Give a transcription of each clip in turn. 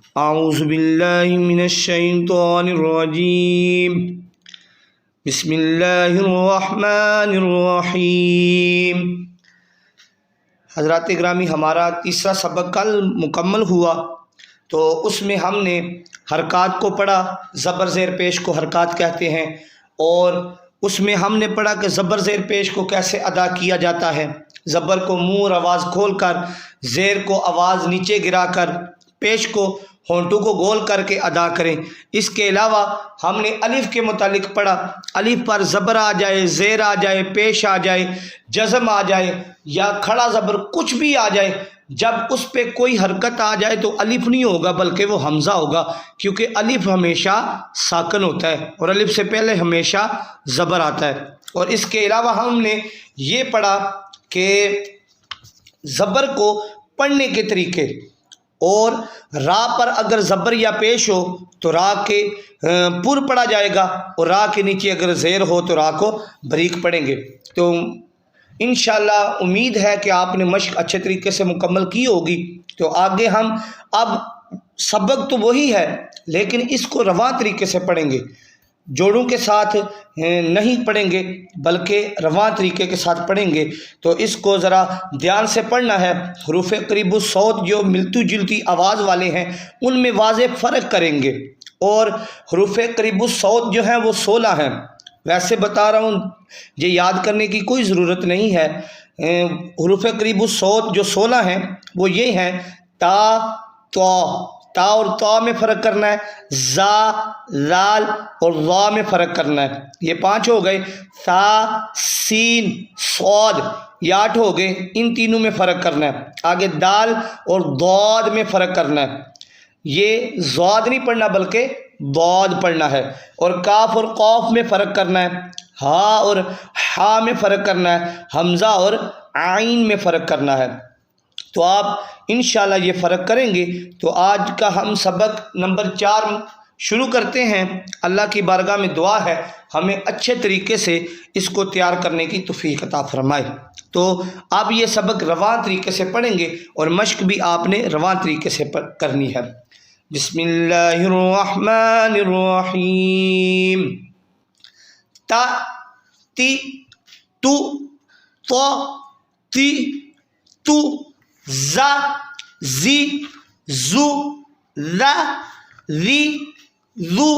اعوذ باللہ من الشیطان الرجیم بسم اللہ الرحمن الرحیم۔ حضرات گرامی، ہمارا تیسرا سبق کل مکمل ہوا تو اس میں ہم نے حرکات کو پڑھا، زبر زیر پیش کو حرکات کہتے ہیں، اور اس میں ہم نے پڑھا کہ زبر زیر پیش کو کیسے ادا کیا جاتا ہے۔ زبر کو منہ اور آواز کھول کر، زیر کو آواز نیچے گرا کر، پیش کو ہونٹوں کو گول کر کے ادا کریں۔ اس کے علاوہ ہم نے الف کے متعلق پڑھا، الف پر زبر آ جائے، زیر آ جائے، پیش آ جائے، جزم آ جائے یا کھڑا زبر کچھ بھی آ جائے، جب اس پہ کوئی حرکت آ جائے تو الف نہیں ہوگا بلکہ وہ حمزہ ہوگا، کیونکہ الف ہمیشہ ساکن ہوتا ہے اور الف سے پہلے ہمیشہ زبر آتا ہے۔ اور اس کے علاوہ ہم نے یہ پڑھا کہ زبر کو پڑھنے کے طریقے، اور را پر اگر زبر یا پیش ہو تو را کے پر پڑھا جائے گا، اور را کے نیچے اگر زیر ہو تو را کو بریک پڑھیں گے۔ تو انشاءاللہ امید ہے کہ آپ نے مشق اچھے طریقے سے مکمل کی ہوگی۔ تو آگے ہم اب سبق تو وہی ہے لیکن اس کو رواں طریقے سے پڑھیں گے، جوڑوں کے ساتھ نہیں پڑھیں گے بلکہ رواں طریقے کے ساتھ پڑھیں گے۔ تو اس کو ذرا دھیان سے پڑھنا ہے۔ حروف قریب الصوت جو ملتی جلتی آواز والے ہیں ان میں واضح فرق کریں گے، اور حروف قریب الصوت جو ہیں وہ 16 ہیں۔ ویسے بتا رہا ہوں، یہ یاد کرنے کی کوئی ضرورت نہیں ہے۔ حروف قریب الصوت جو 16 ہیں وہ یہ ہیں: تا، تو، تا اور تا میں فرق کرنا ہے، زا، زال اور ضا میں فرق کرنا ہے، یہ 5 ہو گئے۔ ثا، سین، صاد، یہ 8 ہو گئے، ان تینوں میں فرق کرنا ہے۔ آگے دال اور ضاد میں فرق کرنا ہے، یہ ضاد نہیں پڑھنا بلکہ ضاد پڑھنا ہے۔ اور کاف اور قاف میں فرق کرنا ہے، ہا اور ہا میں فرق کرنا ہے، حمزہ اور عین میں فرق کرنا ہے۔ تو آپ انشاءاللہ یہ فرق کریں گے۔ تو آج کا ہم سبق نمبر 4 شروع کرتے ہیں۔ اللہ کی بارگاہ میں دعا ہے ہمیں اچھے طریقے سے اس کو تیار کرنے کی توفیق عطا فرمائے۔ تو آپ یہ سبق رواں طریقے سے پڑھیں گے اور مشق بھی آپ نے رواں طریقے سے کرنی ہے۔ بسم اللہ الرحمن الرحیم۔ تا، تی، تو، تو، تی، تو، زا، زی، زو، ذا، ذی، ذو،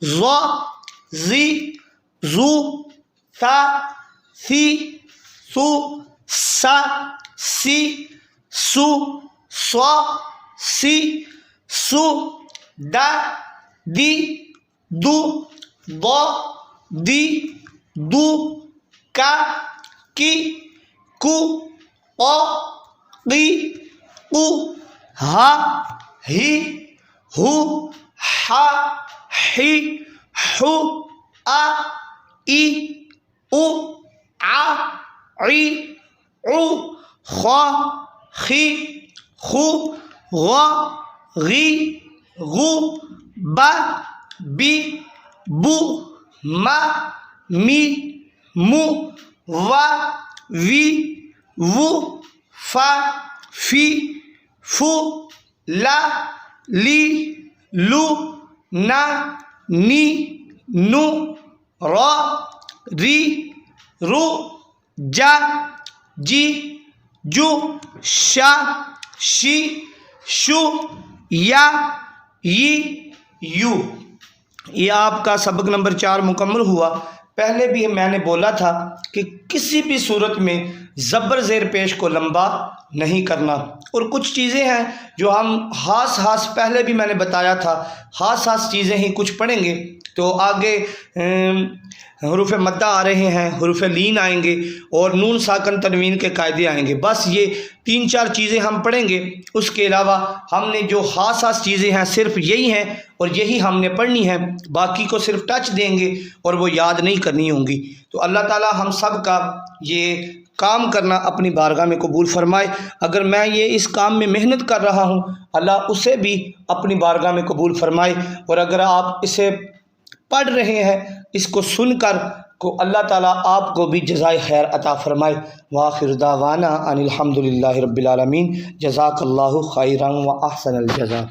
ظا، ذی، ذو، ثا، ثی، ثو، سا، سی، سو، صا، سی، سو، دا، دی، دو، ضا، دی، دو، کا، کی، کو، قا، قی، قو، ہا، ہی، ہو، ہا، ہی، ہو، آ، ای، او، آ، عی، عو، خا، خی، خو، غا، غی، غو، با، بی، بو، ما، می، مو، وا، وی، وو، فا، فی، فو، لا، لی، لو، نا، نی، نو، را، ری، رو، جا، جی، جو، شا، شی، شو، یا، یی، یو۔ یہ آپ کا سبق نمبر 4 مکمل ہوا۔ پہلے بھی میں نے بولا تھا کہ کسی بھی صورت میں زبر زیر پیش کو لمبا نہیں کرنا، اور کچھ چیزیں ہیں جو ہم خاص پہلے بھی میں نے بتایا تھا، خاص چیزیں ہی کچھ پڑھیں گے۔ تو آگے حروف مدہ آ رہے ہیں، حروف لین آئیں گے اور نون ساکن تنوین کے قاعدے آئیں گے۔ بس یہ 3-4 چیزیں ہم پڑھیں گے، اس کے علاوہ ہم نے جو خاص چیزیں ہیں صرف یہی ہیں اور یہی ہم نے پڑھنی ہے، باقی کو صرف ٹچ دیں گے اور وہ یاد نہیں کرنی ہوں گی۔ تو اللہ تعالی ہم سب کا یہ کام کرنا اپنی بارگاہ میں قبول فرمائے۔ اگر میں یہ اس کام میں محنت کر رہا ہوں، اللہ اسے بھی اپنی بارگاہ میں قبول فرمائے، اور اگر آپ اسے پڑھ رہے ہیں، اس کو سن کر کو اللہ تعالیٰ آپ کو بھی جزائے خیر عطا فرمائے۔ وآخر دعوانا ان الحمد للہ رب العالمین۔ جزاک اللہ خیرا و احسن الجزا۔